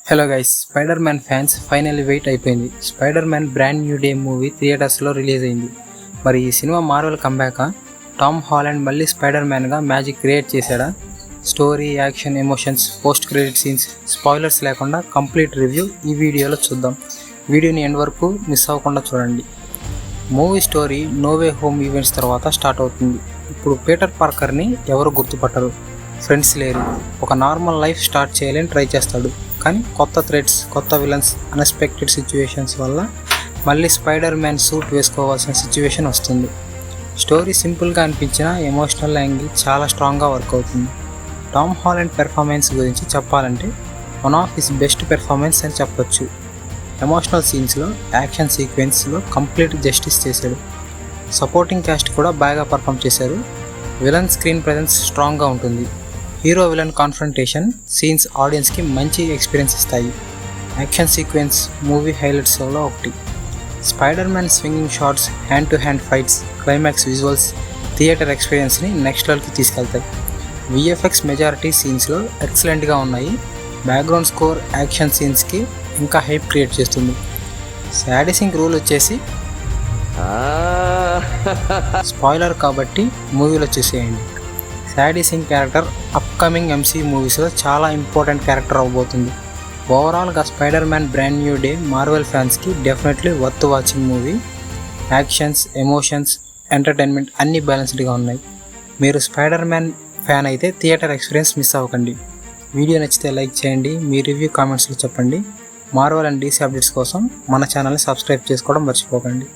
Hello guys, Spider Man fans finally wait అయిపోయింది. Spider Man brand new day movie థియేటర్స్లో release అయింది. మరి ఈ సినిమా మార్వెల్ కంబ్యాక్. టామ్ హాలండ్ మళ్ళీ స్పైడర్ మ్యాన్గా మ్యాజిక్ క్రియేట్ చేశాడా? Story, action, emotions, post credit scenes, spoilers లేకుండా కంప్లీట్ రివ్యూ ఈ వీడియోలో చూద్దాం. వీడియోని ఎండ్ వరకు మిస్ అవ్వకుండా చూడండి. Movie story no way home events తర్వాత స్టార్ట్ అవుతుంది. ఇప్పుడు పీటర్ పార్కర్ని ఎవరు గుర్తుపట్టరు, ఫ్రెండ్స్ లేరు, ఒక నార్మల్ లైఫ్ స్టార్ట్ చేయాలని ట్రై చేస్తాడు. కానీ కొత్త థ్రెట్స్, కొత్త విలన్స్, అన్ఎక్స్పెక్టెడ్ సిచ్యువేషన్స్ వల్ల మళ్ళీ స్పైడర్ మ్యాన్ సూట్ వేసుకోవాల్సిన సిచ్యువేషన్ వస్తుంది. స్టోరీ సింపుల్గా అనిపించిన ఎమోషనల్ యాంగిల్ చాలా స్ట్రాంగ్గా వర్క్ అవుతుంది. టామ్ హాలండ్ పెర్ఫార్మెన్స్ గురించి చెప్పాలంటే one of his best performance అని చెప్పొచ్చు. ఎమోషనల్ సీన్స్లో, యాక్షన్ సీక్వెన్స్లో కంప్లీట్ జస్టిస్ చేశాడు. సపోర్టింగ్ క్యాస్ట్ కూడా బాగా పర్ఫామ్ చేశారు. విలన్ స్క్రీన్ ప్రెజెన్స్ స్ట్రాంగ్గా ఉంటుంది. హీరో విలన్ కాన్ఫ్రంటేషన్ సీన్స్ ఆడియన్స్కి మంచి ఎక్స్పీరియన్స్ ఇస్తాయి. యాక్షన్ సీక్వెన్స్ మూవీ హైలైట్స్లో ఒకటి. Spider Man swinging shots, hand to hand fights, climax visuals theatre ఎక్స్పీరియన్స్ని నెక్స్ట్ లెవెల్కి తీసుకెళ్తాయి. విఎఫ్ఎక్స్ మెజారిటీ సీన్స్లో ఎక్సలెంట్గా ఉన్నాయి. బ్యాక్గ్రౌండ్ స్కోర్ యాక్షన్ సీన్స్కి ఇంకా హైప్ క్రియేట్ చేస్తుంది. శాడిసింగ్ రూల్ వచ్చేసి స్పాయిలర్ కాబట్టి మూవీలో చూసేయండి. Sadie Sink character upcoming MC మూవీస్లో చాలా ఇంపార్టెంట్ క్యారెక్టర్ అవ్వబోతుంది. ఓవరాల్గా Spider Man brand new day Marvel ఫ్యాన్స్కి definitely worth watching movie. Actions, emotions, entertainment అన్నీ బ్యాలెన్స్డ్గా ఉన్నాయి. మీరు స్పైడర్ మ్యాన్ ఫ్యాన్ అయితే థియేటర్ ఎక్స్పీరియన్స్ మిస్ అవ్వకండి. వీడియో నచ్చితే లైక్ చేయండి, మీ రివ్యూ కామెంట్స్లో చెప్పండి. మార్వెల్ అండ్ డీసీ అప్డేట్స్ కోసం మన ఛానల్ని సబ్స్క్రైబ్ చేసుకోవడం మర్చిపోకండి.